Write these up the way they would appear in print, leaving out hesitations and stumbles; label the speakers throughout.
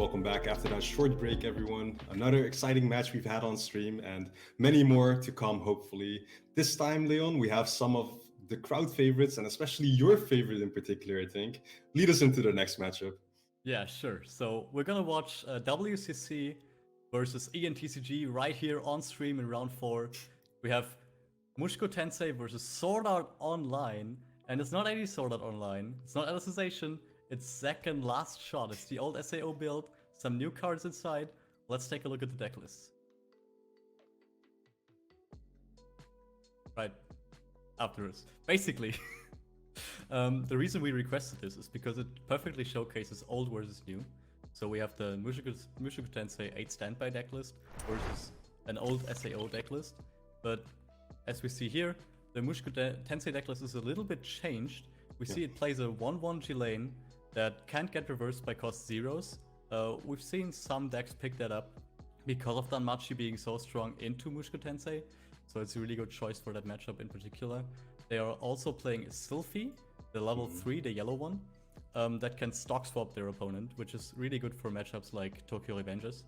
Speaker 1: Welcome back after that short break, everyone. Another exciting match we've had on stream and many more to come, hopefully. This time, Leon, we have some of the crowd favorites and especially your favorite in particular, I think. Lead us into the next matchup.
Speaker 2: Yeah, sure. So we're gonna watch WCC versus ENTCG right here on stream in round 4. We have Mushko Tensei versus Sword Art Online, and it's not any Sword Art Online. It's not Alicization. It's second last shot. It's the old SAO build. Some new cards inside. Let's take a look at the deck list. Right afterwards, basically. The reason we requested this is because it perfectly showcases old versus new. So we have the Mushoku Tensei 8 standby decklist versus an old SAO decklist. But as we see here, the Mushoku Tensei decklist is a little bit changed. We see it plays a 1-1 G-Lane that can't get reversed by cost zeros. We've seen some decks pick that up because of Danmachi being so strong into Mushoku Tensei. So it's a really good choice for that matchup in particular. They are also playing Sylphie, the level 3, the yellow one, that can stock swap their opponent, which is really good for matchups like Tokyo Revenges.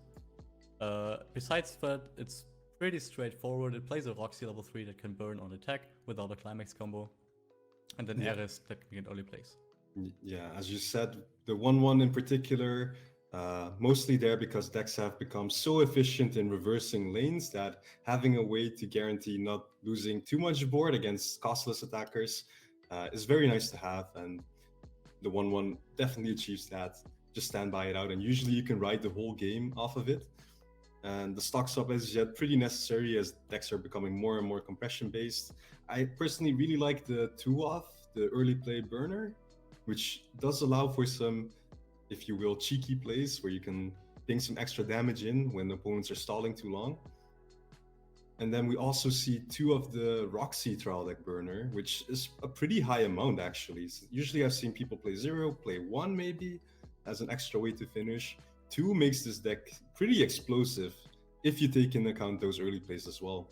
Speaker 2: Besides that, it's pretty straightforward. It plays a Roxy level 3 that can burn on attack without a climax combo, and then Ares that can get early plays.
Speaker 1: Yeah, as you said, the 1-1 in particular, mostly there because decks have become so efficient in reversing lanes that having a way to guarantee not losing too much board against costless attackers is very nice to have, and the 1-1 definitely achieves that. Just stand by it out, and usually you can ride the whole game off of it. And the stock swap is yet pretty necessary as decks are becoming more and more compression based. I personally really like the 2-off, the early play burner, which does allow for some, if you will, cheeky plays where you can ping some extra damage in when opponents are stalling too long. And then we also see 2 of the Roxy trial deck burner, which is a pretty high amount actually. So usually I've seen people play 0, play 1 maybe as an extra way to finish. 2 makes this deck pretty explosive if you take into account those early plays as well.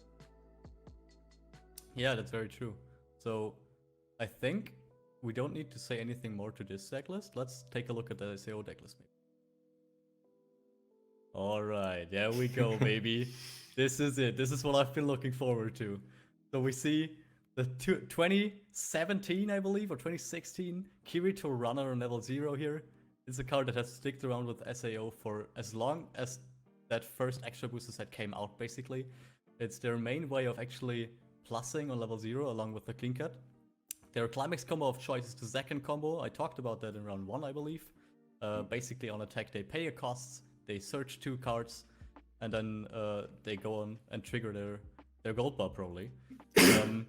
Speaker 2: Yeah, that's very true. So I think we don't need to say anything more to this decklist. Let's take a look at the SAO decklist maybe. Alright, there we go, baby. This is it. This is what I've been looking forward to. So we see the 2017, I believe, or 2016 Kirito Runner on level 0 here. It's a card that has sticked around with SAO for as long as that first extra booster set came out, basically. It's their main way of actually plussing on level 0 along with the clean cut. Their climax combo of choice is the second combo. I talked about that in round 1, I believe. Basically on attack they pay a cost, they search 2 cards, and then they go on and trigger their gold bar probably. And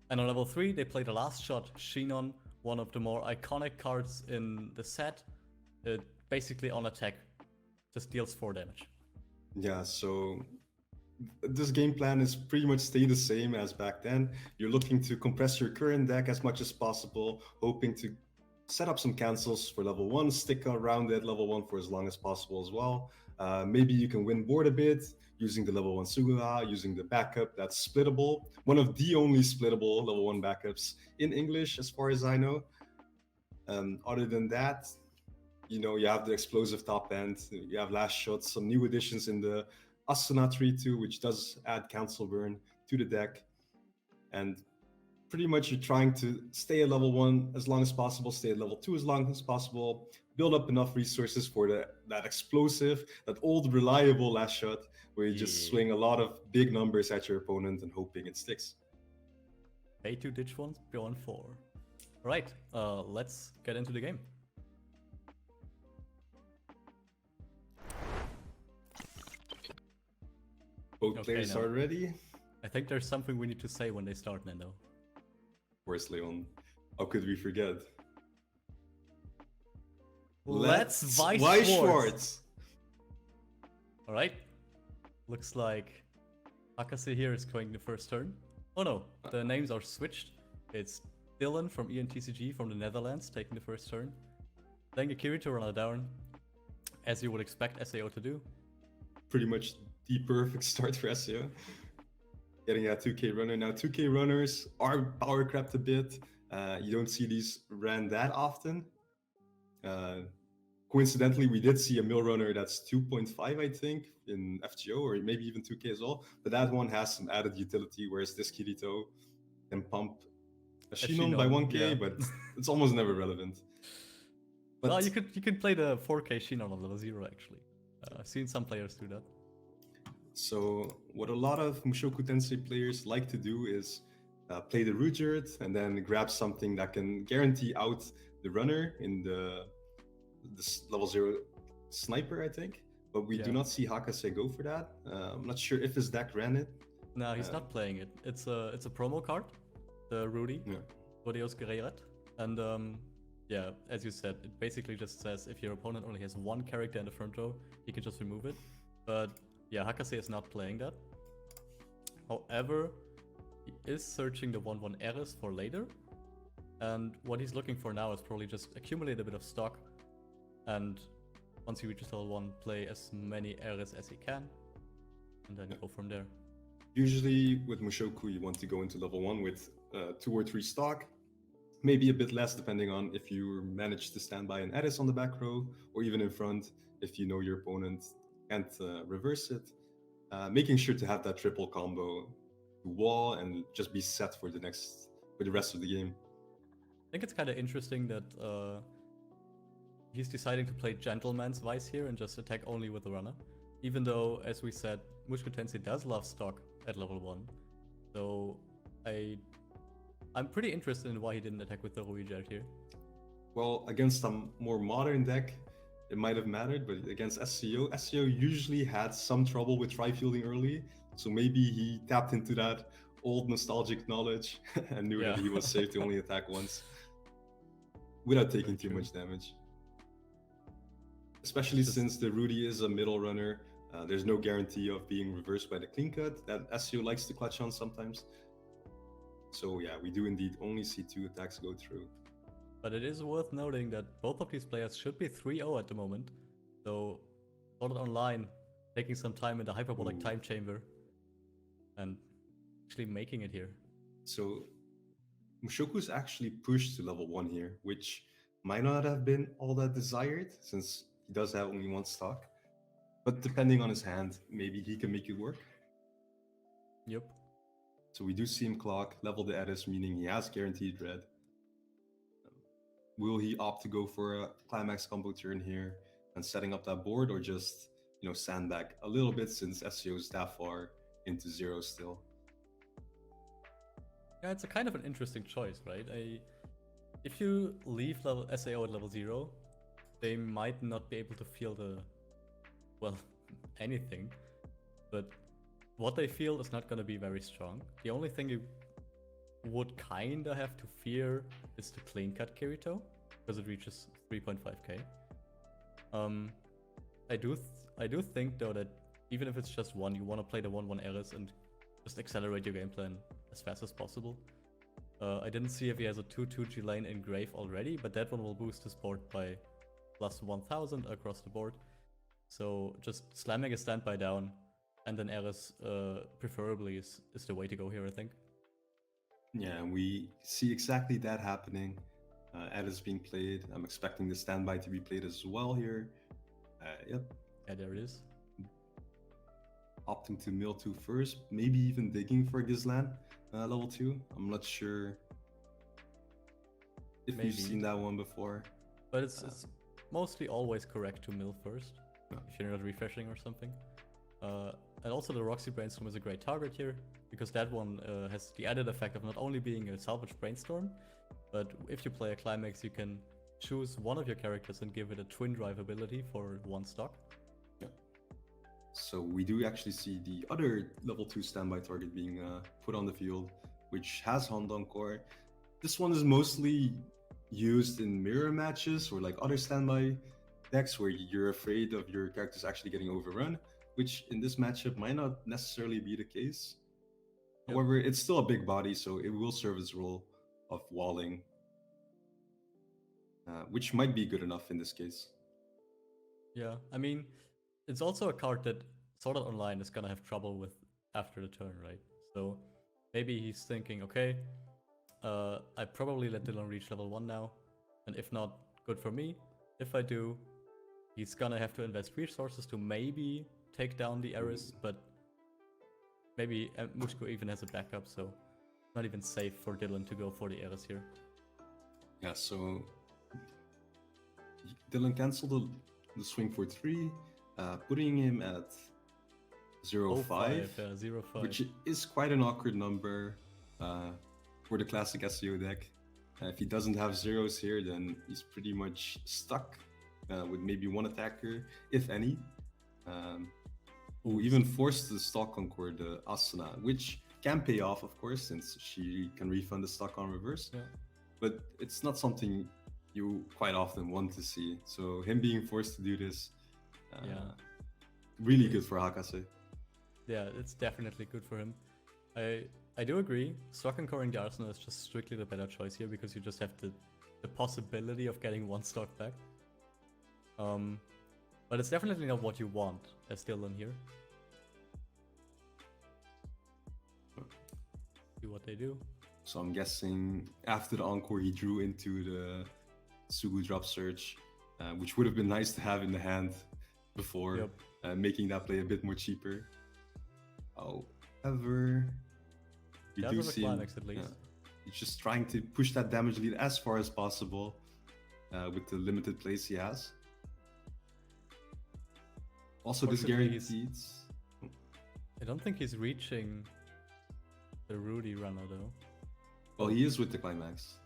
Speaker 2: on level 3 they play the last shot, Shinon, one of the more iconic cards in the set. It basically on attack just deals 4 damage.
Speaker 1: Yeah, so this game plan is pretty much stay the same as back then. You're looking to compress your current deck as much as possible, hoping to set up some cancels for level 1, stick around at level 1 for as long as possible as well. Maybe you can win board a bit using the level 1 Suga, using the backup that's splittable. One of the only splittable level 1 backups in English as far as I know. Other than that, you know, you have the explosive top end, you have last shots, some new additions in the Asuna tree too, which does add cancel burn to the deck. And pretty much you're trying to stay at level 1 as long as possible, stay at level 2 as long as possible, build up enough resources for that explosive, that old reliable last shot where you just swing a lot of big numbers at your opponent and hoping it sticks.
Speaker 2: Pay 2 ditch ones, beyond 4. Alright, let's get into the game.
Speaker 1: Both players are ready.
Speaker 2: I think there's something we need to say when they start, Nendo.
Speaker 1: Of course, Leon. How could we forget?
Speaker 2: Let's Vice Schwartz! Alright. Looks like Hakase here is going the first turn. Oh no, the names are switched. It's Dylan from ENTCG from the Netherlands taking the first turn. Then Kirito Runner down, as you would expect SAO to do.
Speaker 1: Pretty much the perfect start for SEO. Getting a 2k runner. Now 2k runners are power crept a bit. You don't see these ran that often. coincidentally, we did see a mill runner that's 2.5, I think, in FGO, or maybe even 2K as well. But that one has some added utility, whereas this Kirito can pump a
Speaker 2: A
Speaker 1: Shinon by
Speaker 2: Shinon,
Speaker 1: 1K,
Speaker 2: yeah.
Speaker 1: but it's almost never relevant.
Speaker 2: Well,
Speaker 1: But
Speaker 2: you could play the 4K Shinon on level 0 actually. I've seen some players do that.
Speaker 1: so what a lot of Mushoku Tensei players like to do is play the Rujert and then grab something that can guarantee out the runner in the level 0 sniper, I think. But we do
Speaker 2: Yeah.
Speaker 1: not see Hakase go for that. I'm not sure if his deck ran it.
Speaker 2: No, he's not playing it. It's a promo card, the Rudy,
Speaker 1: Yeah.
Speaker 2: Rodeos Guerreret. And yeah, as you said, it basically just says if your opponent only has one character in the front row, he can just remove it. But yeah, Hakase is not playing that. However, he is searching the 1/1 Eris for later. And what he's looking for now is probably just accumulate a bit of stock. And once he reaches level 1, play as many Eris as he can. And then go from there.
Speaker 1: Usually with Mushoku, you want to go into level 1 with 2 or 3 stock. Maybe a bit less depending on if you manage to stand by an Eris on the back row or even in front if you know your opponent can't reverse it. Making sure to have that triple combo to wall and just be set for the rest of the game.
Speaker 2: I think it's kind of interesting that he's deciding to play Gentleman's Vice here and just attack only with the runner. Even though, as we said, Mushoku Tensei does love stock at level 1. So I'm pretty interested in why he didn't attack with the Ruijert here.
Speaker 1: Well, against a more modern deck, it might have mattered, but against SCO usually had some trouble with tri-fielding early, so maybe he tapped into that old nostalgic knowledge and knew that he was safe to only attack once without taking too much damage. Especially since the Rudy is a middle runner, there's no guarantee of being reversed by the clean cut that SCO likes to clutch on sometimes. So yeah, we do indeed only see 2 attacks go through.
Speaker 2: But it is worth noting that both of these players should be 3-0 at the moment. So, Sword Art Online taking some time in the hyperbolic time chamber and actually making it here.
Speaker 1: So, Mushoku's actually pushed to level 1 here, which might not have been all that desired since he does have only 1 stock. But depending on his hand, maybe he can make it work.
Speaker 2: Yep.
Speaker 1: So we do see him clock, level the Eris, meaning he has guaranteed red. Will he opt to go for a climax combo turn here and setting up that board, or just, sandbag a little bit since SCO is that far into 0 still?
Speaker 2: Yeah, it's a kind of an interesting choice, right? If you leave SAO at level 0, they might not be able to feel anything. But what they feel is not going to be very strong. The only thing you would kinda have to fear is the clean cut Kirito, because it reaches 3.5k. I do think though that even if it's just 1, you want to play the 1/1 Eris and just accelerate your game plan as fast as possible. I didn't see if he has a 2/2 G lane in Grave already, but that one will boost his board by plus 1000 across the board. So just slamming a standby down and then Eris preferably is the way to go here, I think.
Speaker 1: Yeah, and we see exactly that happening. Eris being played. I'm expecting the standby to be played as well here. Yep.
Speaker 2: Yeah, there it is.
Speaker 1: Opting to mill 2 first, maybe even digging for Gizlan level 2. I'm not sure if you've seen that one before.
Speaker 2: But it's mostly always correct to mill first, if you're not refreshing or something. And also the Roxy Brainstorm is a great target here, because that one has the added effect of not only being a salvage Brainstorm, but if you play a Climax, you can choose one of your characters and give it a Twin Drive ability for 1 stock.
Speaker 1: Yeah. So we do actually see the other level 2 standby target being put on the field, which has Hondong Core. This one is mostly used in mirror matches or like other standby decks where you're afraid of your characters actually getting overrun, which in this matchup might not necessarily be the case. Yep. However, it's still a big body, so it will serve its role of walling, which might be good enough in this case.
Speaker 2: Yeah, I mean, it's also a card that Sword Art Online is gonna have trouble with after the turn, right? So maybe he's thinking, okay, I probably let Dylan reach level 1 now, and if not, good for me. If I do, He's gonna have to invest resources to maybe take down the Eris, but maybe Mushko even has a backup, so not even safe for Dylan to go for the Eris here.
Speaker 1: Yeah, so Dylan canceled the swing for 3, putting him at 0-5,
Speaker 2: 0-5,
Speaker 1: which is quite an awkward number for the classic SEO deck. If he doesn't have zeros here, then he's pretty much stuck with maybe one attacker, if any, who even forced the stock Concord, Asuna, which can pay off, of course, since she can refund the stock on reverse.
Speaker 2: Yeah.
Speaker 1: But it's not something you quite often want to see. So him being forced to do this, really good for Hakase.
Speaker 2: Yeah, it's definitely good for him. I do agree. Stock anchoring the Arsenal is just strictly the better choice here because you just have the possibility of getting one stock back. But it's definitely not what you want as Dylan here. See what they do.
Speaker 1: So I'm guessing after the Encore he drew into the Sugu drop search, which would have been nice to have in the hand before, making that play a bit more cheaper. However, we do see
Speaker 2: climax at least.
Speaker 1: He's just trying to push that damage lead as far as possible with the limited plays he has. Also, this guarantees.
Speaker 2: I don't think he's reaching the Rudy runner though.
Speaker 1: Well, he is with the climax.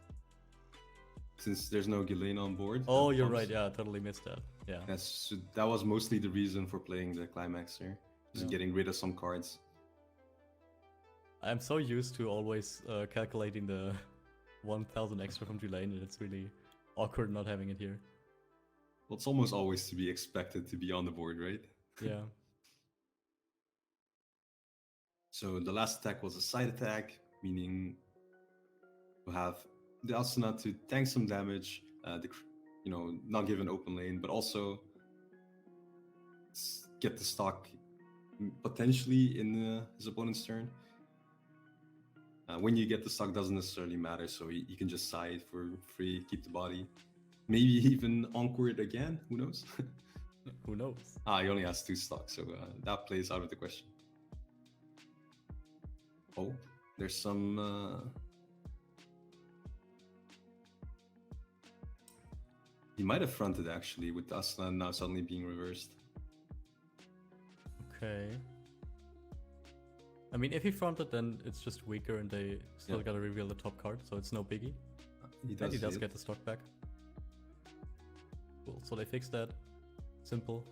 Speaker 1: Since there's no Ghislaine on board.
Speaker 2: Oh, you're right. Yeah, I totally missed that. Yeah.
Speaker 1: So that was mostly the reason for playing the climax here. Just getting rid of some cards.
Speaker 2: I'm so used to always calculating the 1000 extra from Ghislaine, and it's really awkward not having it here.
Speaker 1: Well, it's almost always to be expected to be on the board, right?
Speaker 2: Yeah.
Speaker 1: So the last attack was a side attack, meaning you have the Asuna to tank some damage, not give an open lane, but also get the stock potentially in his opponent's turn. When you get the stock doesn't necessarily matter, so you can just side for free, keep the body. Maybe even encore it again, who knows?
Speaker 2: Who knows?
Speaker 1: He only has 2 stocks, so that plays out of the question. Oh, there's some... He might have fronted actually, with the Aslan now suddenly being reversed.
Speaker 2: Okay. I mean, if he fronted, then it's just weaker and they still gotta reveal the top card, so it's no biggie. He does get the stock back. Cool, so they fixed that. Simple.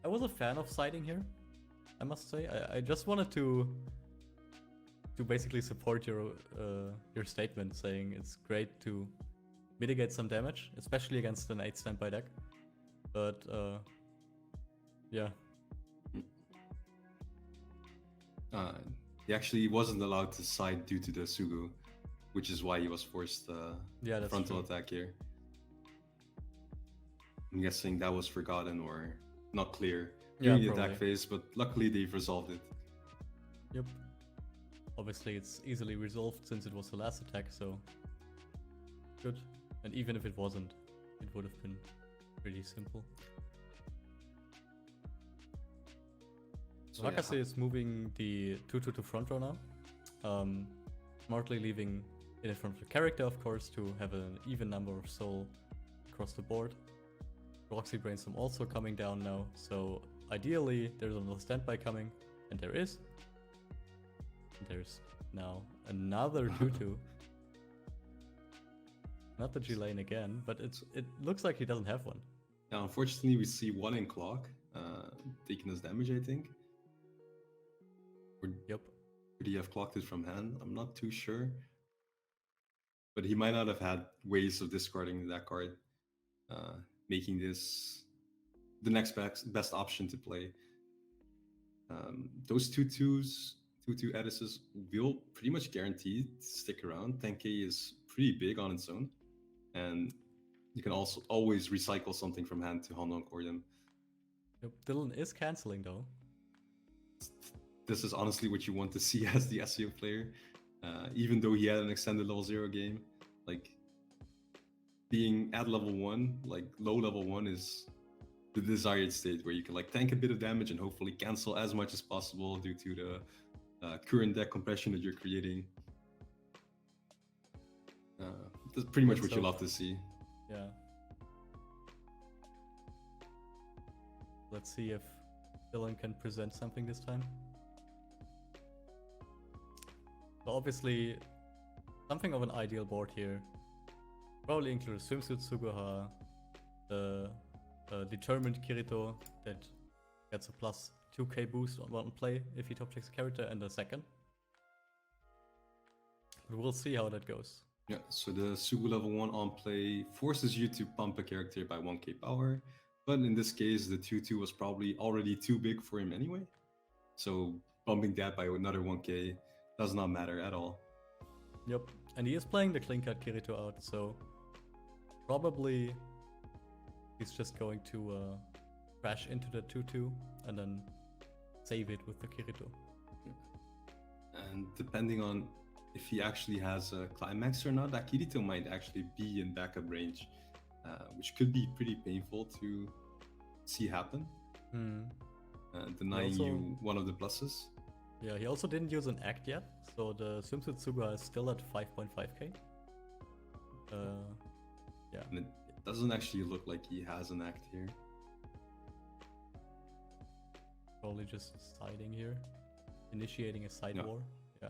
Speaker 2: I was a fan of siding here, I must say. I just wanted to basically support your statement, saying it's great to mitigate some damage, especially against an 8 standby deck. But yeah.
Speaker 1: He actually wasn't allowed to side due to the Sugu, which is why he was forced frontal attack here. I'm guessing that was forgotten or not clear during the attack phase, but luckily they've resolved it.
Speaker 2: Yep. Obviously it's easily resolved since it was the last attack, so good. And even if it wasn't, it would have been pretty simple. So Hakase is moving the 2/2 to front row now. Smartly leaving it in front of the character, of course, to have an even number of soul across the board. Roxy Brainstorm also coming down now, so ideally there's another standby coming, and there is. And there's now another 2/2. Not the G-Lane again, but it looks like he doesn't have one.
Speaker 1: Now, unfortunately, we see one in clock, taking his damage, I think.
Speaker 2: Yep.
Speaker 1: Could he have clocked it from hand? I'm not too sure. But he might not have had ways of discarding that card, making this the next best option to play. Those 2/2s, 2/2 Edises will pretty much guaranteed stick around. 10k is pretty big on its own. And you can also always recycle something from hand to Honda or them.
Speaker 2: Yep. Dylan is canceling though.
Speaker 1: This is honestly what you want to see as the SEO player. Even though he had an extended level 0 game, like being at level 1, like low level 1 is the desired state where you can like tank a bit of damage and hopefully cancel as much as possible due to the current deck compression that you're creating. That's pretty much what you love to see.
Speaker 2: Yeah. Let's see if Dylan can present something this time. So obviously, something of an ideal board here. Probably includes Swimsuit Suguha, the determined Kirito that gets a plus 2k boost on one play if he top takes a character, and a second. But we'll see how that goes.
Speaker 1: Yeah, so the Sugu level 1 on play forces you to pump a character by 1k power, but in this case the 2-2 was probably already too big for him anyway. So bumping that by another 1k does not matter at all.
Speaker 2: Yep, and he is playing the clean cut Kirito out, so probably he's just going to crash into the 2-2 and then save it with the Kirito.
Speaker 1: And depending on if he actually has a climax or not, that Kirito might actually be in backup range, which could be pretty painful to see happen. Denying you one of the pluses.
Speaker 2: Yeah, he also didn't use an act yet, so the Swimsuit Suga is still at 5.5k. Yeah.
Speaker 1: And it doesn't actually look like he has an act here.
Speaker 2: Probably just siding here. Initiating a side war. Yeah.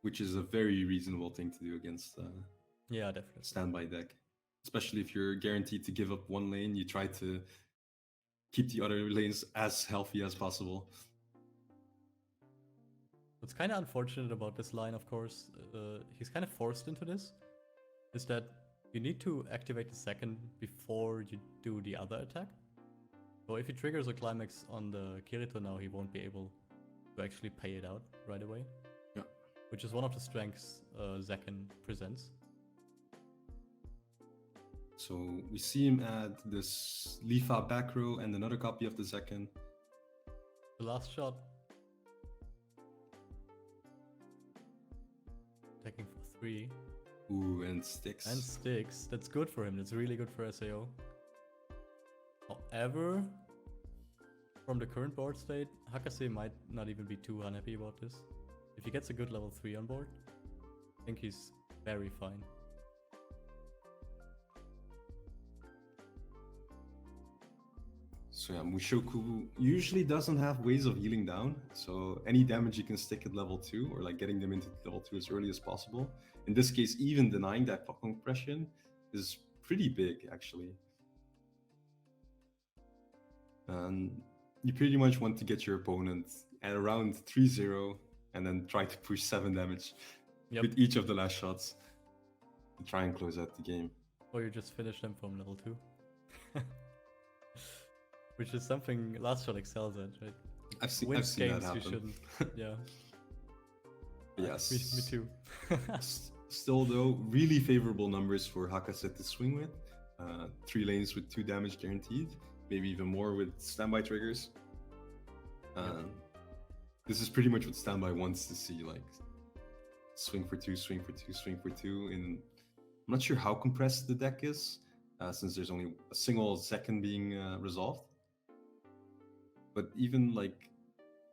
Speaker 1: Which is a very reasonable thing to do against
Speaker 2: yeah, definitely.
Speaker 1: Standby deck. Especially if you're guaranteed to give up one lane, you try to keep the other lanes as healthy as possible.
Speaker 2: What's kind of unfortunate about this line, of course, he's kind of forced into this, is that you need to activate the second before you do the other attack. So if he triggers a climax on the Kirito now, he won't be able to actually pay it out right away.
Speaker 1: Yeah.
Speaker 2: Which is one of the strengths Zekken presents.
Speaker 1: So we see him add this Lifa back row and another copy of the Zekken.
Speaker 2: The last shot. Attacking for 3.
Speaker 1: Ooh, and sticks.
Speaker 2: And sticks. That's good for him. That's really good for SAO. However, from the current board state, Hakase might not even be too unhappy about this. If he gets a good level 3 on board, I think he's very fine.
Speaker 1: So yeah, Mushoku usually doesn't have ways of healing down, so any damage you can stick at level 2, or like getting them into level 2 as early as possible. In this case, even denying that pop compression is pretty big, actually. You pretty much want to get your opponent at around 3-0 and then try to push 7 damage with each of the last shots to try and close out the game.
Speaker 2: Or you just finish them from level 2. Which is something Last Shot excels at, right?
Speaker 1: I've seen that happen.
Speaker 2: You shouldn't. Yeah.
Speaker 1: Yes.
Speaker 2: Me too.
Speaker 1: Still though, really favorable numbers for Hakase to swing with. 3 lanes with 2 damage guaranteed. Maybe even more with standby triggers. This is pretty much what standby wants to see, like swing for 2, swing for 2, swing for 2. And I'm not sure how compressed the deck is, since there's only a single Zekken being resolved. But even like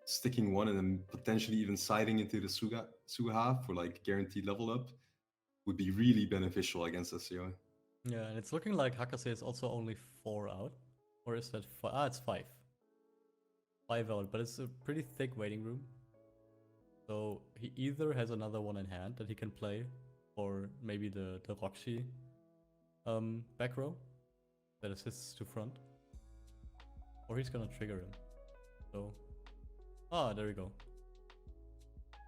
Speaker 1: sticking 1 and then potentially even siding into the Suga for like guaranteed level up would be really beneficial against SEO.
Speaker 2: Yeah, and it's looking like Hakase is also only 4 out. Or is that 5? It's 5. 5 out, but it's a pretty thick waiting room. So he either has another one in hand that he can play, or maybe the Roxy back row that assists to front. Or he's gonna trigger him. So, there we go.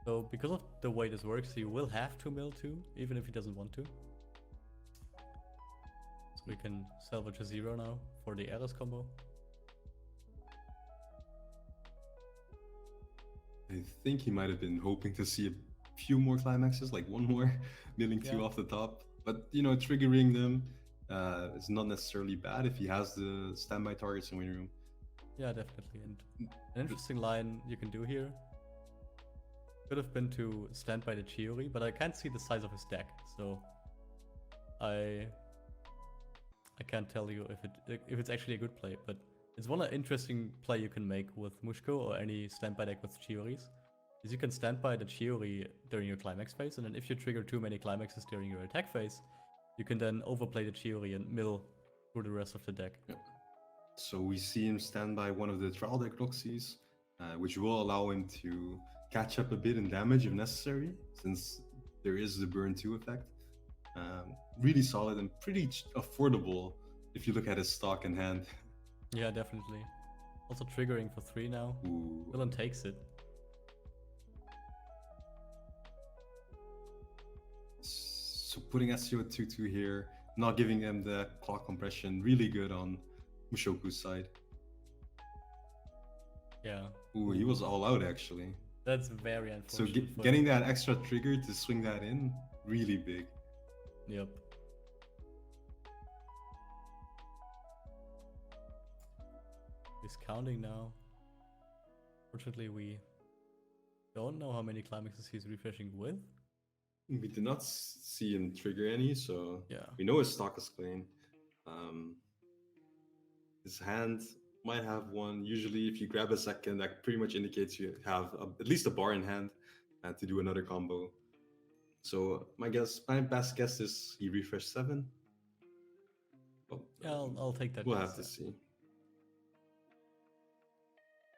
Speaker 2: So because of the way this works, he will have to mill 2, even if he doesn't want to. So we can salvage a 0 now for the Eris combo.
Speaker 1: I think he might have been hoping to see a few more climaxes, like 1 more, milling 2 off the top. But, you know, triggering them is not necessarily bad if he has the standby targets in waiting room.
Speaker 2: Yeah, definitely. And an interesting line you can do here could have been to stand by the Chiori, but I can't see the size of his deck, so I can't tell you if it's actually a good play, but it's one interesting play you can make with Mushko or any standby deck with Chioris. Is you can standby the Chiori during your climax phase, and then if you trigger too many climaxes during your attack phase, you can then overplay the Chiori and mill through the rest of the deck.
Speaker 1: Yeah. So we see him stand by one of the trial deck Roxies, which will allow him to catch up a bit in damage if necessary, since there is the burn 2 effect. Really solid and pretty affordable if you look at his stock in hand.
Speaker 2: Yeah, definitely. Also triggering for 3 now.
Speaker 1: Ooh.
Speaker 2: Villain takes it.
Speaker 1: So putting SEO 2-2 here, not giving them the clock compression, really good on Mushoku's side.
Speaker 2: Yeah.
Speaker 1: Ooh, he was all out actually.
Speaker 2: That's very
Speaker 1: So
Speaker 2: unfortunate.
Speaker 1: getting that extra trigger to swing that in, really big.
Speaker 2: Yep. He's counting now. Fortunately, we don't know how many climaxes he's refreshing with.
Speaker 1: We did not see him trigger any, so
Speaker 2: Yeah.
Speaker 1: we know his stock is clean. His hand might have one. Usually, if you grab a second, that pretty much indicates you have at least a bar in hand to do another combo. So my best guess is he refreshed 7. But,
Speaker 2: Yeah, I'll take that.
Speaker 1: we'll
Speaker 2: guess,
Speaker 1: have to
Speaker 2: yeah.
Speaker 1: see.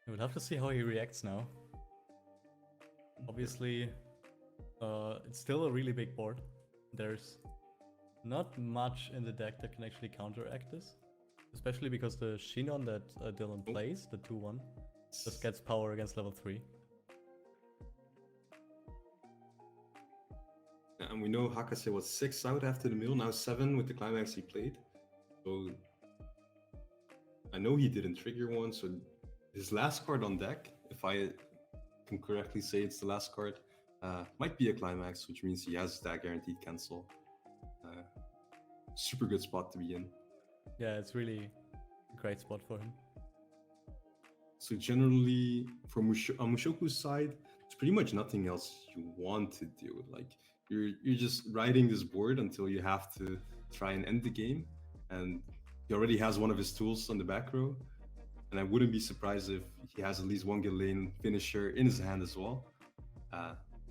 Speaker 2: We'll have to see how he reacts now. Obviously, it's still a really big board. There's not much in the deck that can actually counteract this. Especially because the Shinon that Dylan plays, the 2-1, just gets power against level 3.
Speaker 1: And we know Hakase was 6 out after the mill, now 7 with the climax he played. So I know he didn't trigger one, so his last card on deck, if I can correctly say it's the last card, might be a climax, which means he has that guaranteed cancel. Super good spot to be in.
Speaker 2: Yeah, it's really a great spot for him.
Speaker 1: So generally, for on Mushoku's side, it's pretty much nothing else you want to do. Like you're just riding this board until you have to try and end the game, and he already has one of his tools on the back row. And I wouldn't be surprised if he has at least one Gillane finisher in his hand as well.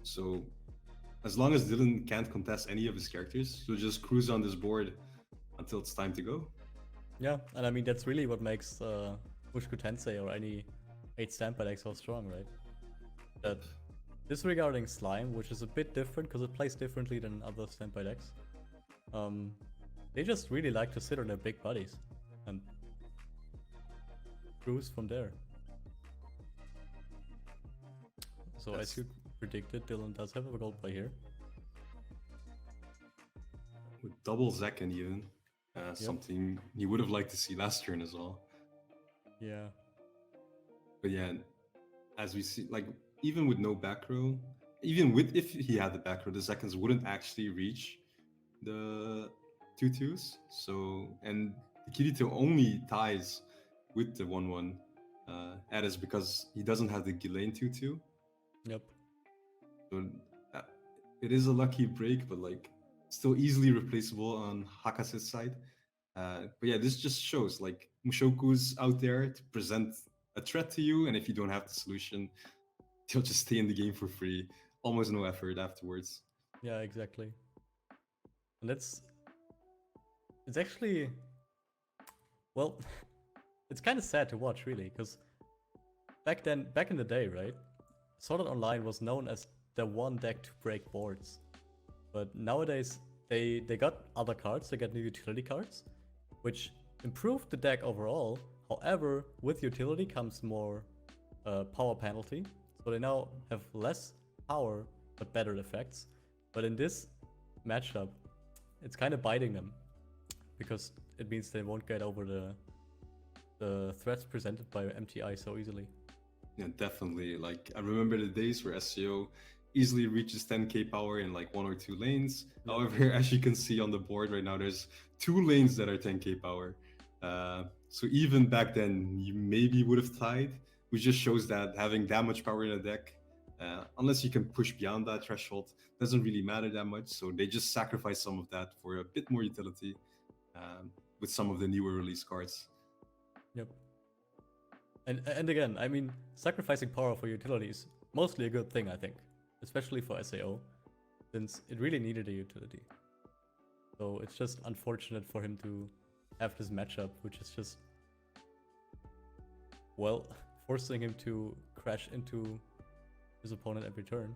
Speaker 1: So as long as Dylan can't contest any of his characters, he'll just cruise on this board until it's time to go.
Speaker 2: Yeah, and I mean that's really what makes Mushoku Tensei or any 8 standby deck so strong, right? That disregarding Slime, which is a bit different because it plays differently than other standby decks, they just really like to sit on their big bodies and cruise from there. So as you predicted, Dylan does have a gold play here.
Speaker 1: With double Zekken even. Something he would have liked to see last turn as well.
Speaker 2: Yeah.
Speaker 1: But yeah, as we see, like, even with no back row, even with if he had the back row, the seconds wouldn't actually reach the 2-2s. So, and the Kirito only ties with the 1-1 Addis because he doesn't have the Gillane 2-2.
Speaker 2: Yep.
Speaker 1: So it is a lucky break, but like still easily replaceable on Hakase's side. But yeah, this just shows like Mushoku's out there to present a threat to you, and if you don't have the solution, he'll just stay in the game for free, almost no effort afterwards.
Speaker 2: Yeah, exactly. And it's actually, well, it's kind of sad to watch really, because back in the day, right, Sword Art Online was known as the one deck to break boards. But nowadays, they got other cards, they got new utility cards, which improved the deck overall. However, with utility comes more power penalty. So they now have less power, but better effects. But in this matchup, it's kind of biting them, because it means they won't get over the threats presented by MTI so easily.
Speaker 1: Yeah, definitely. Like, I remember the days where SEO easily reaches 10k power in like 1 or 2 lanes. However, as you can see on the board right now, there's 2 lanes that are 10k power. So even back then, you maybe would have tied, which just shows that having that much power in a deck Unless you can push beyond that threshold, doesn't really matter that much. So they just sacrifice some of that for a bit more utility with some of the newer release cards.
Speaker 2: Yep. And again, I mean, sacrificing power for utility is mostly a good thing, I think, especially for SAO, since it really needed a utility. So it's just unfortunate for him to have this matchup, which is just, well, forcing him to crash into his opponent every turn.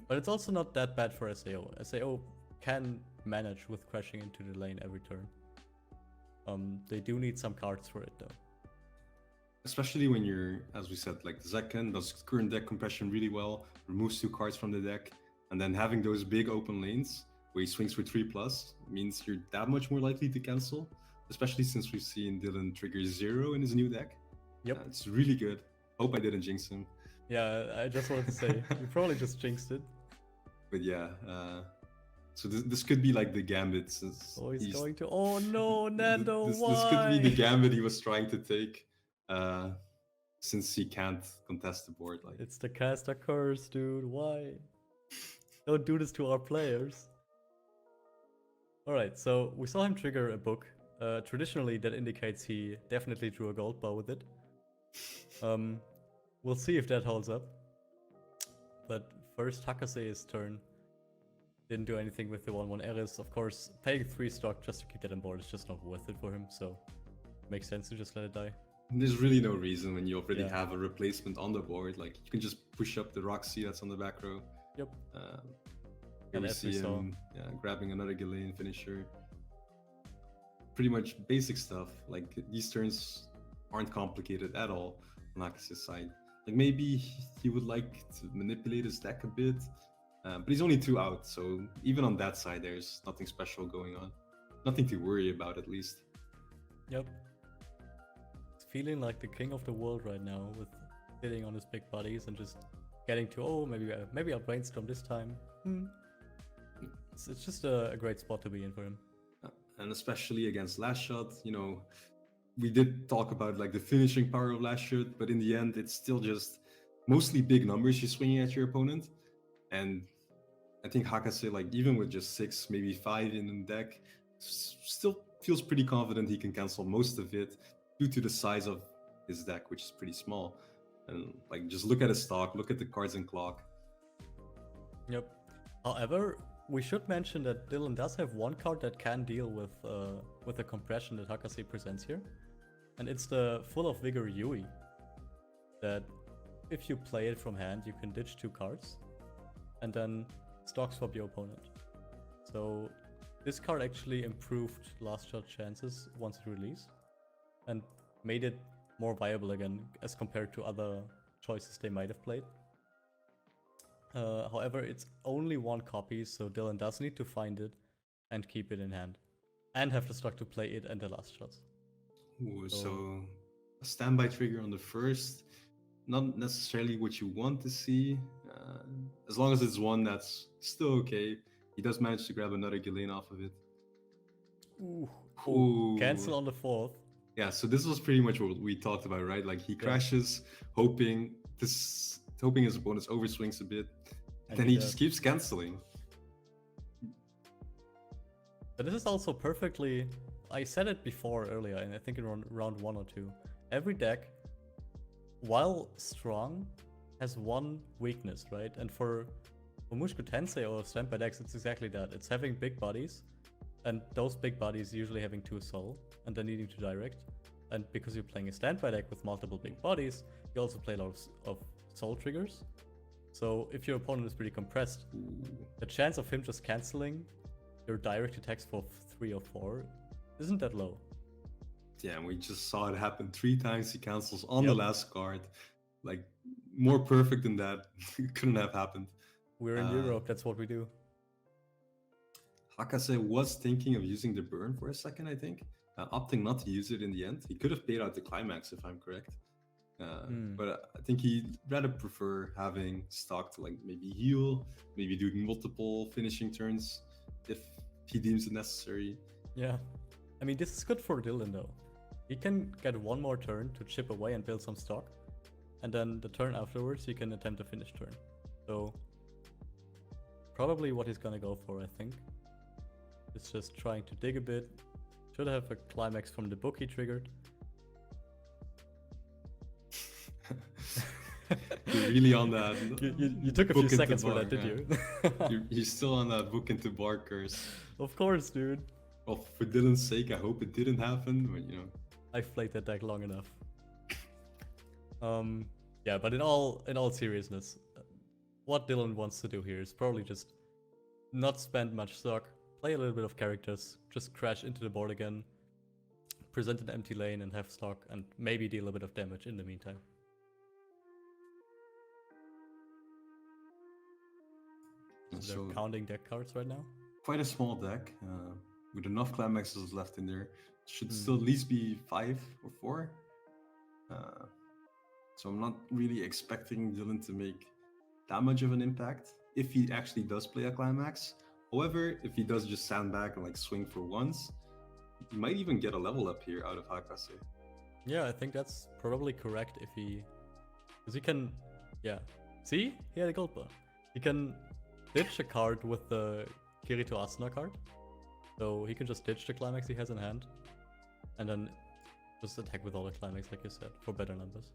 Speaker 2: But it's also not that bad for SAO. SAO can manage with crashing into the lane every turn. They do need some cards for it though.
Speaker 1: Especially when you're, as we said, like Zekken does current deck compression really well, removes 2 cards from the deck, and then having those big open lanes where he swings for 3+ means you're that much more likely to cancel, especially since we've seen Dylan trigger 0 in his new deck.
Speaker 2: Yep.
Speaker 1: It's really good. Hope I didn't jinx him.
Speaker 2: Yeah, I just wanted to say, you probably just jinxed it.
Speaker 1: But yeah, so this could be like the gambit.
Speaker 2: Oh, he's going to. Oh no, Nando, why?
Speaker 1: This could be the gambit he was trying to take, since he can't contest the board. Like
Speaker 2: it's the caster curse, dude. Why? Don't do this to our players. All right, so we saw him trigger a book. Traditionally, that indicates he definitely drew a gold bar with it. We'll see if that holds up. But first, Hakase's turn. Didn't do anything with the 1/1 Eris. Of course, paying 3 stock just to keep that on board is just not worth it for him, so makes sense to just let it die.
Speaker 1: There's really no reason when you already have a replacement on the board. Like you can just push up the Roxy that's on the back row.
Speaker 2: Yep.
Speaker 1: Here we see him grabbing another Ghislaine finisher. Pretty much basic stuff. Like these turns aren't complicated at all on Hakase's side. Like maybe he would like to manipulate his deck a bit. But he's only 2 out, so even on that side, there's nothing special going on. Nothing to worry about, at least.
Speaker 2: Yep. It's feeling like the king of the world right now, with sitting on his big bodies and just getting to, oh, maybe I'll brainstorm this time. It's just a great spot to be in for him.
Speaker 1: And especially against Last Shot, you know, we did talk about like the finishing power of Last Shot, but in the end, it's still just mostly big numbers you're swinging at your opponent. And I think Hakase, like even with just 6, maybe 5 in the deck, still feels pretty confident he can cancel most of it due to the size of his deck, which is pretty small. And like just look at his stock, look at the cards in clock.
Speaker 2: Yep. However, we should mention that Dylan does have one card that can deal with the compression that Hakase presents here, and it's the Full of Vigor Yui. That if you play it from hand, you can ditch 2 cards. And then stock swap your opponent. So this card actually improved Last Shot chances once it released and made it more viable again as compared to other choices they might have played. However, it's only 1 copy, so Dylan does need to find it and keep it in hand. And have the stock to play it and the Last Shots.
Speaker 1: Ooh, so a standby trigger on the first, not necessarily what you want to see. As long as it's one that's still okay. He does manage to grab another Ghislaine off of it.
Speaker 2: Ooh. Cancel on the 4th.
Speaker 1: Yeah, so this was pretty much what we talked about, right? Like he crashes, hoping his opponent's overswings a bit, and then he just keeps canceling.
Speaker 2: But this is also perfectly. I said it before earlier, and I think in round 1 or 2. Every deck, while strong, has one weakness, right? And for Mushoku Tensei or Standby decks, it's exactly that. It's having big bodies, and those big bodies usually having 2 soul, and then needing to direct. And because you're playing a Standby deck with multiple big bodies, you also play a lot of soul triggers. So if your opponent is pretty compressed, the chance of him just canceling your direct attacks for 3 or 4 isn't that low.
Speaker 1: Yeah, and we just saw it happen 3 times. He cancels on the last card. Like, more perfect than that couldn't have happened.
Speaker 2: We're in Europe, that's what we do.
Speaker 1: Hakase was thinking of using the burn for a second, I think. Opting not to use it in the end. He could have paid out the climax, if I'm correct. But I think he'd rather prefer having stock to like maybe heal, maybe doing multiple finishing turns if he deems it necessary.
Speaker 2: Yeah. I mean, this is good for Dylan though. He can get 1 more turn to chip away and build some stock. And then the turn afterwards, he can attempt a finish turn. So probably what he's gonna go for, I think. It's just trying to dig a bit. Should have a climax from the book he triggered.
Speaker 1: You're really on that.
Speaker 2: You took a few
Speaker 1: book into
Speaker 2: seconds for
Speaker 1: bar,
Speaker 2: that, did
Speaker 1: yeah.
Speaker 2: you?
Speaker 1: You're still on that book into bar curse.
Speaker 2: Of course, dude.
Speaker 1: Well, for Dylan's sake, I hope it didn't happen, but you know.
Speaker 2: I've played that deck long enough. Yeah, but in all seriousness, what Dylan wants to do here is probably just not spend much stock, play a little bit of characters, just crash into the board again, present an empty lane and have stock, and maybe deal a bit of damage in the meantime. So they're counting deck cards right now.
Speaker 1: Quite a small deck, with enough climaxes left in there. Should still at least be 5 or 4. So I'm not really expecting Dylan to make that much of an impact if he actually does play a climax. However, if he does just stand back and like swing for once, he might even get a level up here out of Hakase.
Speaker 2: Yeah, I think that's probably correct if he... Because he can... Yeah. See? He had a gold bar. He can ditch a card with the Kirito Asuna card. So he can just ditch the climax he has in hand. And then just attack with all the climax, like you said, for better numbers.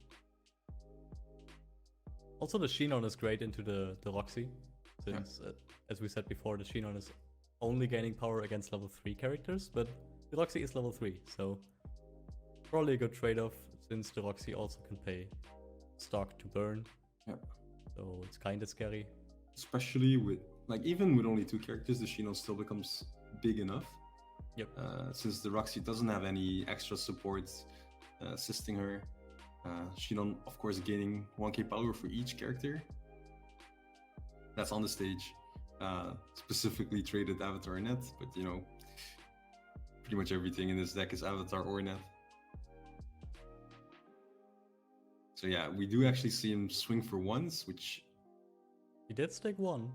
Speaker 2: Also, the Shinon is great into the Roxy. Since, as we said before, the Shinon is only gaining power against level 3 characters. But the Roxy is level 3, so... Probably a good trade-off, since the Roxy also can pay stock to burn.
Speaker 1: Yeah.
Speaker 2: So it's kinda scary.
Speaker 1: Especially with, like, even with only 2 characters, the Shinon still becomes big enough.
Speaker 2: Yep.
Speaker 1: Since the Roxy doesn't have any extra support assisting her. Shinon, of course, gaining 1k power for each character. That's on the stage. Specifically traded Avatar or Net, but you know, pretty much everything in this deck is Avatar or Net. So yeah, we do actually see him swing for once, which...
Speaker 2: He did stick 1.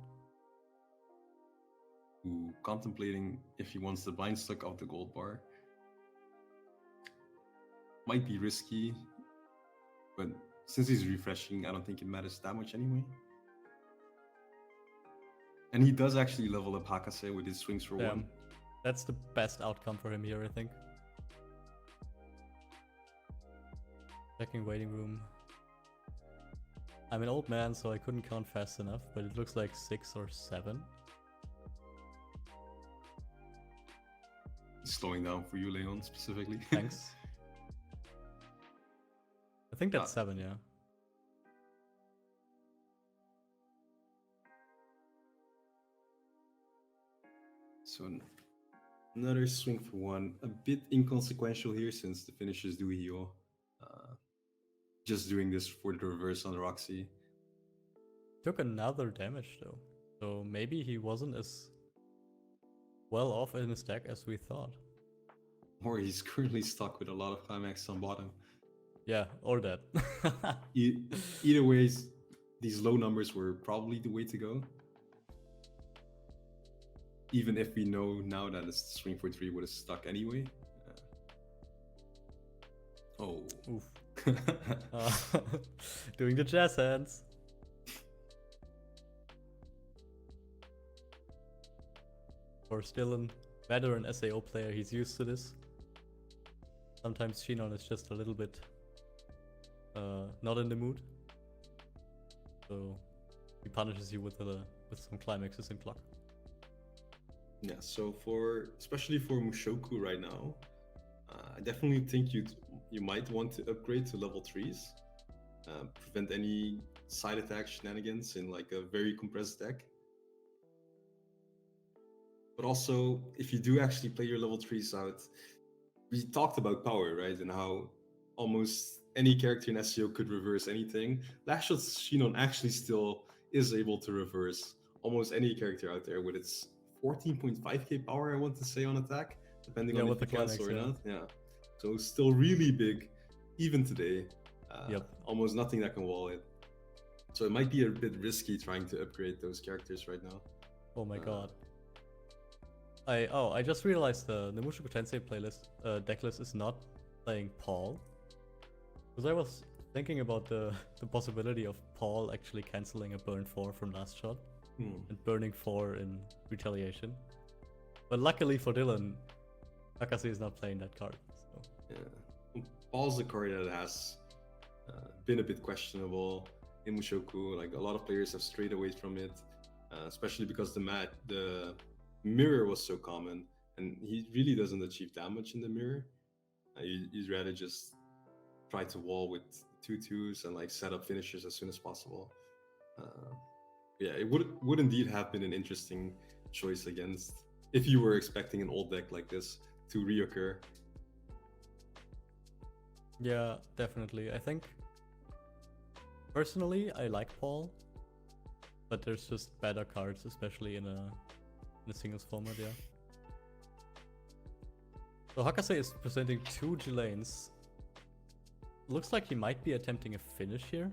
Speaker 1: Ooh, contemplating if he wants the blind stuck off the gold bar. Might be risky, but since he's refreshing, I don't think it matters that much anyway. And he does actually level up Hakase with his swings for 1.
Speaker 2: That's the best outcome for him here, I think. Checking waiting room. I'm an old man, so I couldn't count fast enough, but it looks like 6 or 7.
Speaker 1: Slowing down for you, Leon, specifically.
Speaker 2: Thanks. I think that's 7, yeah.
Speaker 1: So another swing for 1, a bit inconsequential here since the finishers do heal. Just doing this for the reverse on the Roxy.
Speaker 2: Took another damage though, so maybe he wasn't as well off in his deck as we thought.
Speaker 1: Or he's currently stuck with a lot of climax on bottom.
Speaker 2: Yeah, or that.
Speaker 1: Either ways, these low numbers were probably the way to go. Even if we know now that a swing for 3 would have stuck anyway. Oh.
Speaker 2: Oof. Doing the jazz hands. For still a veteran SAO player, he's used to this. Sometimes Shinon is just a little bit not in the mood. So he punishes you with some climaxes and clock.
Speaker 1: Yeah, so especially for Mushoku right now, I definitely think you might want to upgrade to level 3s, prevent any side attack shenanigans in like a very compressed deck. But also, if you do actually play your level 3s out, we talked about power, right? And how almost any character in SEO could reverse anything. Last Shot Shinon actually still is able to reverse almost any character out there with its 14.5k power, I want to say, on attack, depending on if you cancel or not. Yeah. So still really big, even today. Almost nothing that can wall it. So it might be a bit risky trying to upgrade those characters right now.
Speaker 2: Oh my god. I just realized the Mushoku Tensei playlist decklist is not playing Paul. Because I was thinking about the possibility of Paul actually canceling a burn 4 from last shot and burning 4 in retaliation. But luckily for Dylan, Hakase is not playing that card. So.
Speaker 1: Yeah. Paul's a card that has been a bit questionable in Mushoku. Like a lot of players have strayed away from it, especially because the mirror was so common, and he really doesn't achieve damage in the mirror. You'd rather just try to wall with 2/2s and like set up finishers as soon as possible. Yeah, it would indeed have been an interesting choice against if you were expecting an old deck like this to reoccur.
Speaker 2: Yeah, definitely. I think personally I like Paul, but there's just better cards, especially in a singles format. Yeah. So Hakase is presenting 2 G-lanes. Looks like he might be attempting a finish here.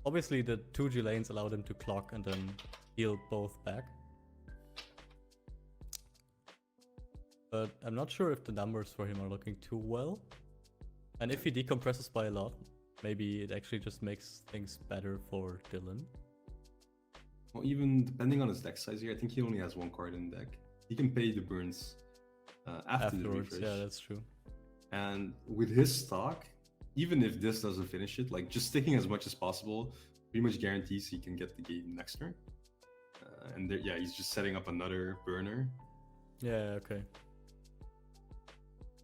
Speaker 2: Obviously, the 2 G-lanes allowed him to clock and then heal both back. But I'm not sure if the numbers for him are looking too well. And if he decompresses by a lot, maybe it actually just makes things better for Dylan.
Speaker 1: Well, even depending on his deck size here, I think he only has 1 card in deck. He can pay the burns after the
Speaker 2: Afterwards,
Speaker 1: refresh.
Speaker 2: yeah, that's true.
Speaker 1: And with his stock, even if this doesn't finish it, like just sticking as much as possible pretty much guarantees he can get the game next turn. And there, yeah, he's just setting up another burner.
Speaker 2: Yeah, okay.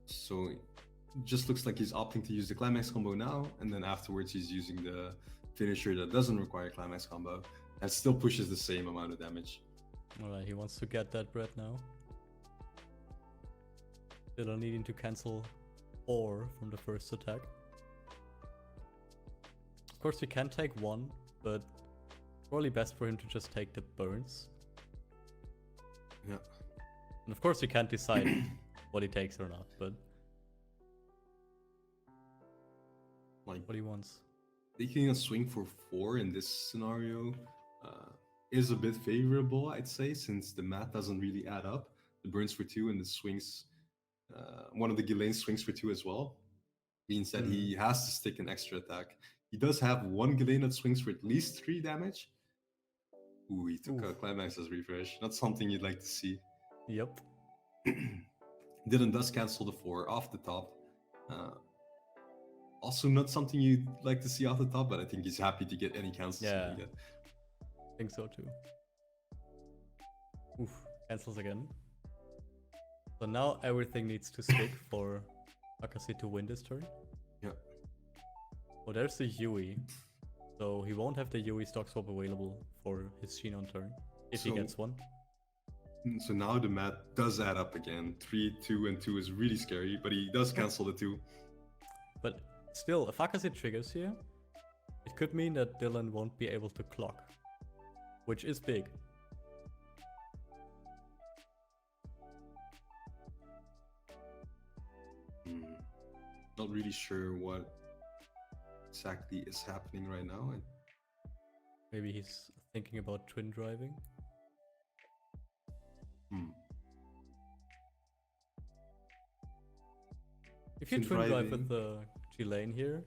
Speaker 1: So it just looks like he's opting to use the climax combo now, and then afterwards he's using the finisher that doesn't require climax combo and still pushes the same amount of damage.
Speaker 2: Alright, he wants to get that bread now. Dylan needing to cancel 4 from the first attack. Of course, he can take 1, but probably best for him to just take the burns.
Speaker 1: Yeah.
Speaker 2: And of course, he can't decide what he takes or not, but
Speaker 1: like
Speaker 2: what he wants.
Speaker 1: taking a swing for 4 in this scenario is a bit favorable, I'd say, since the math doesn't really add up. The burns for 2 and the swings, one of the Ghislaine swings for 2 as well, means that he has to stick an extra attack. He does have 1 Ghislaine that swings for at least 3 damage. Ooh, he took a climax as refresh. Not something you'd like to see.
Speaker 2: Yep.
Speaker 1: Dylan does cancel the 4 off the top. Also not something you'd like to see off the top, but I think he's happy to get any cancels he can get.
Speaker 2: I think so too. Oof, cancels again. So now everything needs to stick for Hakase to win this turn.
Speaker 1: Yeah.
Speaker 2: Oh, there's the Yui. So he won't have the Yui stock swap available for his Sheen on turn, if he gets one.
Speaker 1: So now the math does add up again. 3, 2, and 2 is really scary, but he does cancel the 2.
Speaker 2: But still, if Hakase triggers here, it could mean that Dylan won't be able to clock, which is big.
Speaker 1: Not really sure what exactly is happening right now.
Speaker 2: Maybe he's thinking about twin driving. If you twin drive with the G lane here,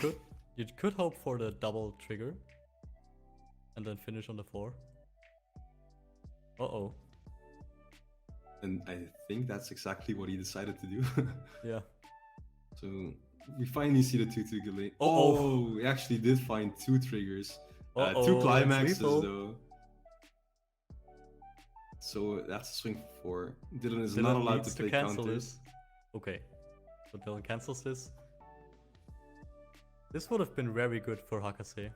Speaker 2: you could hope for the double trigger and then finish on the 4. Uh-oh.
Speaker 1: And I think that's exactly what he decided to do.
Speaker 2: Yeah.
Speaker 1: So we finally see the 2/2 Ghislaine. He actually did find 2 triggers. 2 climaxes though. So that's a swing for 4. Dylan is not allowed to play
Speaker 2: cancel
Speaker 1: counters.
Speaker 2: This. Okay. So Dylan cancels this. This would have been very good for Hakase.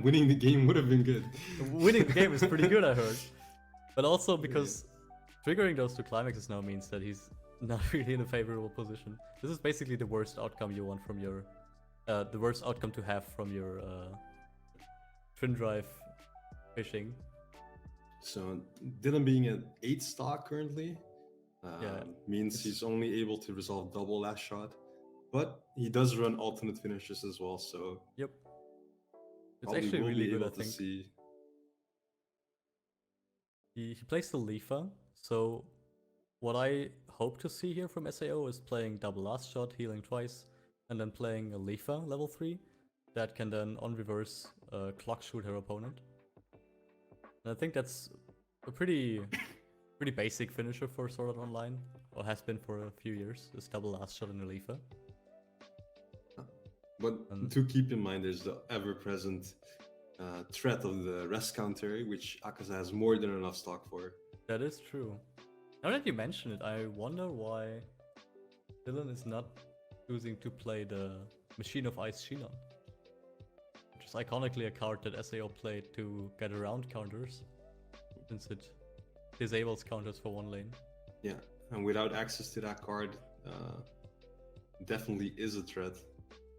Speaker 1: Winning the game would have been good.
Speaker 2: Winning the game is pretty good, I heard. But also because triggering those 2 climaxes now means that he's not really in a favorable position. This is basically the worst outcome you want from your... the worst outcome to have from your twin drive fishing.
Speaker 1: So Dylan being at 8 stock currently means he's only able to resolve double last shot. But he does run alternate finishes as well, so...
Speaker 2: Yep. It's actually really good, I think. He plays the Leafa, so what I hope to see here from SAO is playing double last shot, healing twice, and then playing a Leafa level 3 that can then on reverse clock shoot her opponent. And I think that's a pretty basic finisher for Sword Art Online, or has been for a few years, is double last shot in a Leafa.
Speaker 1: But to keep in mind, there's the ever-present threat of the rest counter, which Hakase has more than enough stock for.
Speaker 2: That is true. Now that you mention it, I wonder why Dylan is not choosing to play the Machine of Ice Shinon, which is iconically a card that SAO played to get around counters, since it disables counters for one lane.
Speaker 1: Yeah, and without access to that card, definitely is a threat.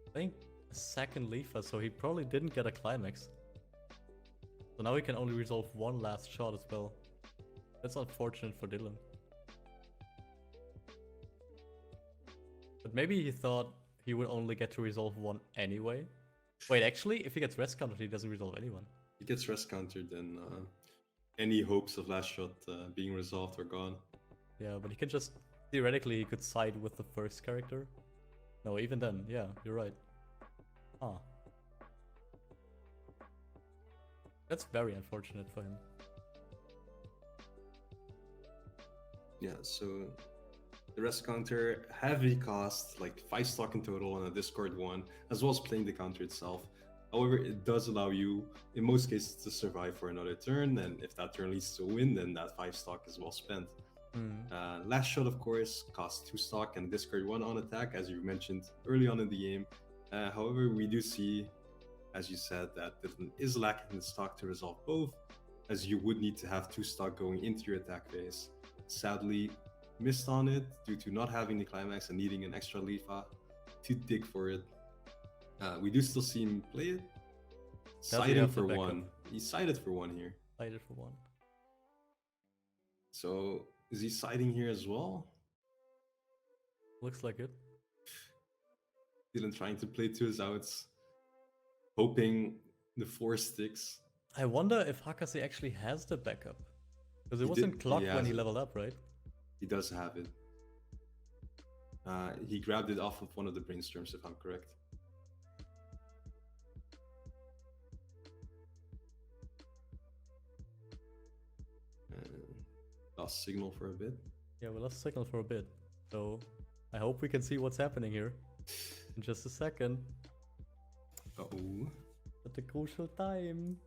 Speaker 2: I think a second Leafa, so he probably didn't get a climax. So now he can only resolve one last shot as well. That's unfortunate for Dylan. But maybe he thought he would only get to resolve one anyway. Wait, actually, if he gets rest countered, he doesn't resolve anyone.
Speaker 1: He gets rest countered, then any hopes of last shot being resolved are gone.
Speaker 2: Yeah, but he can just... Theoretically, he could side with the first character. No, even then, yeah, you're right. Ah. That's very unfortunate for him.
Speaker 1: Yeah, so the rest counter heavy cost, like 5 stock in total on a Discord one, as well as playing the counter itself. However, it does allow you, in most cases, to survive for another turn, and if that turn leads to a win, then that 5 stock is well spent. Last shot, of course, costs 2 stock and Discord 1 on attack, as you mentioned early on in the game. However, we do see, as you said, that Dylan is lacking the stock to resolve both, as you would need to have 2 stock going into your attack phase. Sadly, missed on it due to not having the climax and needing an extra Leafa to dig for it. We do still see him play it. Siding for 1. He sided for 1 here.
Speaker 2: Sided for 1.
Speaker 1: So, is he siding here as well?
Speaker 2: Looks like it.
Speaker 1: Dylan trying to play to his outs, hoping the 4 sticks.
Speaker 2: I wonder if Hakase actually has the backup. Because it wasn't clocked when he leveled up, right?
Speaker 1: He does have it. He grabbed it off of one of the brainstorms, if I'm correct. Lost signal for a bit.
Speaker 2: Yeah, we lost signal for a bit. So I hope we can see what's happening here in just a second.
Speaker 1: Uh-oh.
Speaker 2: At the crucial time.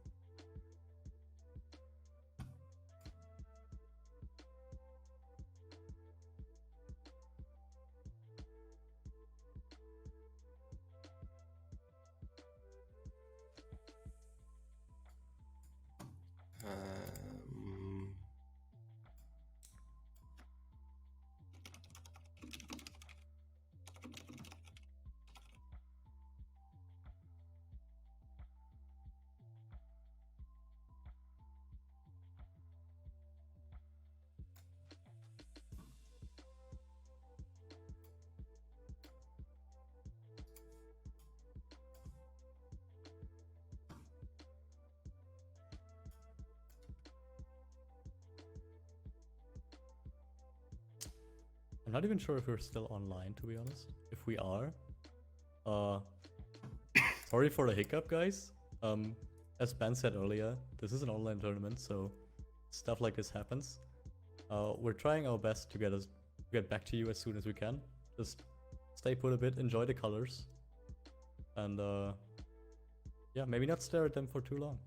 Speaker 2: I'm not even sure if we're still online, to be honest. If we are, sorry for the hiccup, guys. As Ben said earlier, this is an online tournament, so stuff like this happens. We're trying our best to get back to you as soon as we can. Just stay put a bit, enjoy the colors, and yeah, maybe not stare at them for too long.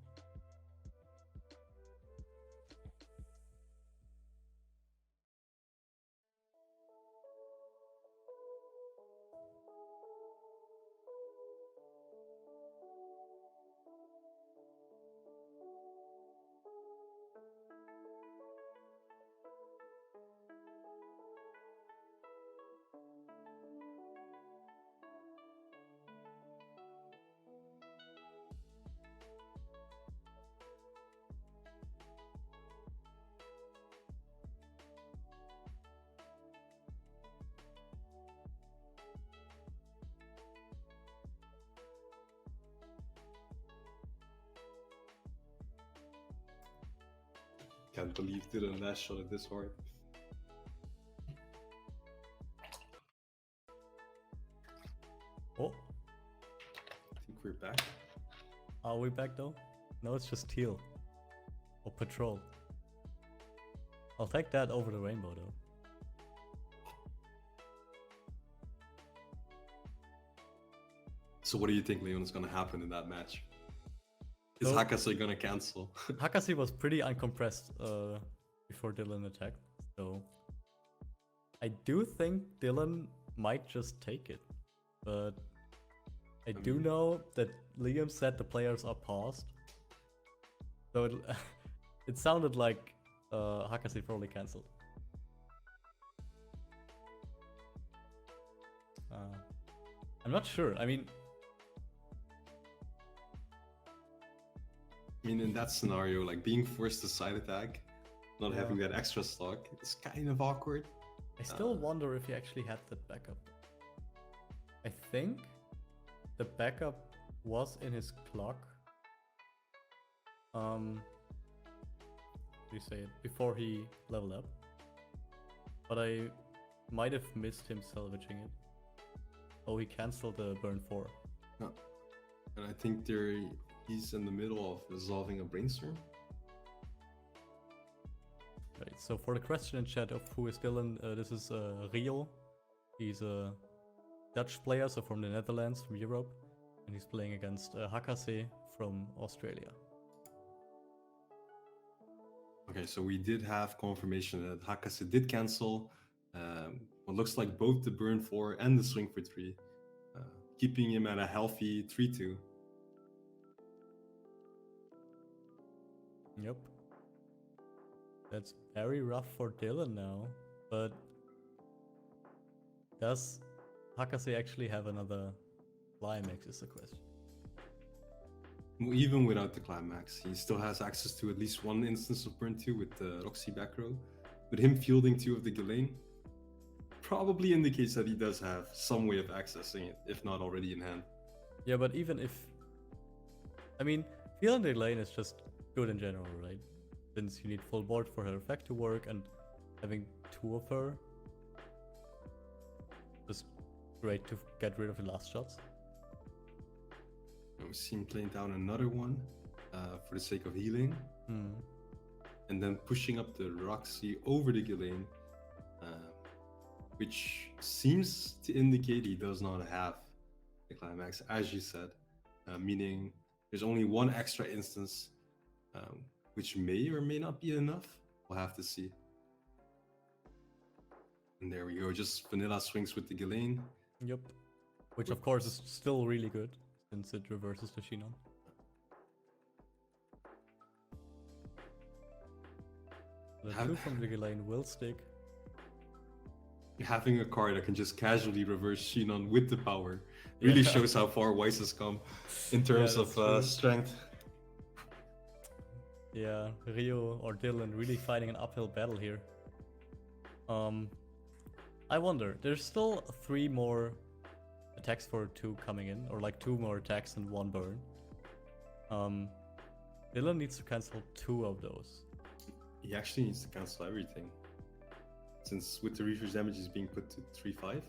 Speaker 1: Can't believe Dylan last shot it this hard.
Speaker 2: Oh,
Speaker 1: I think we're back.
Speaker 2: are we back though? No, it's just teal. Or patrol. I'll take that over the rainbow though.
Speaker 1: So what do you think, Leon, is going to happen in that match? Is
Speaker 2: So-
Speaker 1: Hakase going to cancel?
Speaker 2: Hakase was pretty uncompressed before Dylan attacked, so I do think Dylan might just take it. But I do
Speaker 1: mean-
Speaker 2: know that Liam said the players are paused. So it, it sounded like Hakase probably cancelled. I'm not sure. I mean,
Speaker 1: In that scenario, like being forced to side attack, not
Speaker 2: Yeah.
Speaker 1: having that extra stock, it's kind of awkward.
Speaker 2: I still wonder if he actually had that backup. I think the backup was in his clock. How do you say it? Before he leveled up. But I might have missed him salvaging it. Oh, he cancelled the burn 4.
Speaker 1: And I think he's in the middle of resolving a brainstorm.
Speaker 2: Right, so for the question in chat of who is Dylan, this is Ryoo. He's a Dutch player, so from the Netherlands, from Europe. And he's playing against Hakase from Australia.
Speaker 1: Okay, so we did have confirmation that Hakase did cancel what looks like both the burn 4 and the swing for 3, keeping him at a healthy 3-2.
Speaker 2: Yep. That's very rough for Dylan now, but does Hakase actually have another climax is the question.
Speaker 1: Even without the climax, he still has access to at least one instance of burn 2 with the Roxy back row. With him fielding 2 of the Ghislaine, probably indicates that he does have some way of accessing it, if not already in hand.
Speaker 2: Yeah, but even if... I mean, fielding the lane is just good in general, right? Since you need full board for her effect to work, and having 2 of her is great to get rid of the last shots.
Speaker 1: We see him playing down another one for the sake of healing, and then pushing up the Roxy over the Ghislaine, which seems to indicate he does not have the climax, as you said, meaning there's only one extra instance, which may or may not be enough. We'll have to see. And there we go, just vanilla swings with the Ghislaine.
Speaker 2: Yep. Which of course is still really good, since it reverses the Shinon. The 2 from the Ghislaine will stick.
Speaker 1: Having a card that can just casually reverse Shinon with the power really
Speaker 2: Yeah.
Speaker 1: shows how far Weiss has come in terms
Speaker 2: that's
Speaker 1: of
Speaker 2: true.
Speaker 1: strength.
Speaker 2: Yeah, Ryoo or Dylan really fighting an uphill battle here. I wonder, there's still 3 more attacks for 2 coming in, or like 2 more attacks and 1 burn. Dylan needs to cancel 2 of those.
Speaker 1: He actually needs to cancel everything, since with the refresh damage is being put to 3-5.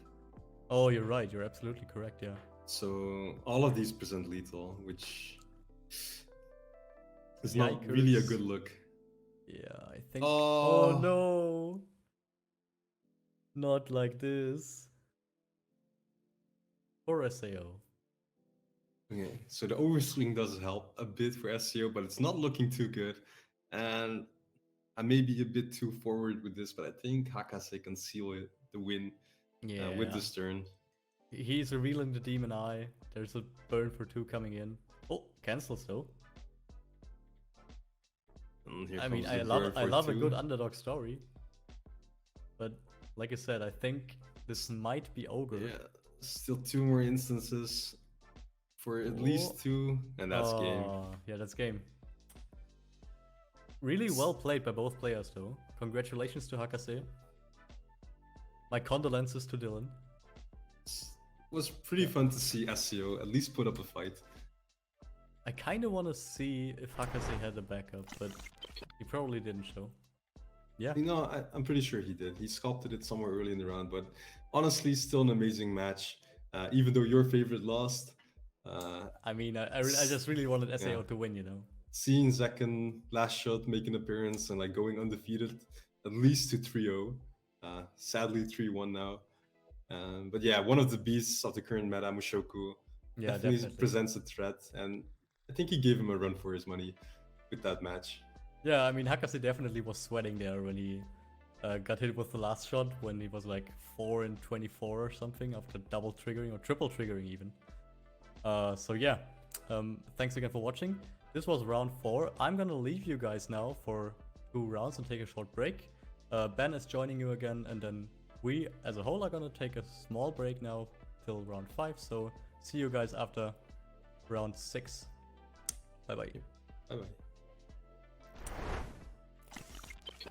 Speaker 2: Oh, you're right, you're absolutely correct, yeah.
Speaker 1: So all of these present lethal, which is not really a
Speaker 2: Yikers.
Speaker 1: good look.
Speaker 2: Yeah, I think...
Speaker 1: Oh.
Speaker 2: Oh no! Not like this. Poor SAO.
Speaker 1: Okay, so the overswing does help a bit for SEO, but it's not looking too good. And I may be a bit too forward with this, but I think Hakase can seal it, the win
Speaker 2: Yeah.
Speaker 1: with the Stern.
Speaker 2: He's revealing the Demon Eye. There's a burn for 2 coming in. Oh, cancels though.
Speaker 1: And here
Speaker 2: I mean,
Speaker 1: comes the
Speaker 2: I
Speaker 1: burn
Speaker 2: love
Speaker 1: for
Speaker 2: a
Speaker 1: 2.
Speaker 2: good underdog story. But like I said, I think this might be ogre.
Speaker 1: Yeah, still 2 more instances for at least 2, and that's game.
Speaker 2: Yeah, that's game. Really well played by both players though. Congratulations to Hakase. My condolences to Dylan.
Speaker 1: It was pretty fun to see SEO at least put up a fight.
Speaker 2: I kind of want to see if Hakase had a backup, but he probably didn't show. Yeah.
Speaker 1: You know, I'm pretty sure he did. He sculpted it somewhere early in the round, but honestly, still an amazing match. even though your favorite lost.
Speaker 2: I mean, I just really wanted SAO
Speaker 1: Yeah.
Speaker 2: to win, you know.
Speaker 1: Seeing Zekken last shot make an appearance and like going undefeated at least to 3-0. Sadly 3-1 now. But yeah, one of the beasts of the current meta, Mushoku,
Speaker 2: Yeah,
Speaker 1: definitely
Speaker 2: definitely.
Speaker 1: presents a threat, and I think he gave him a run for his money with that match.
Speaker 2: Yeah, I mean, Hakase definitely was sweating there when he got hit with the last shot, when he was like 4 in 24 or something after double triggering or triple triggering even. So yeah, thanks again for watching. This was round 4. I'm gonna leave you guys now for 2 rounds and take a short break. Ben is joining you again, and then we as a whole are gonna take a small break now till round 5. So see you guys after round 6. Bye bye.
Speaker 1: Bye bye.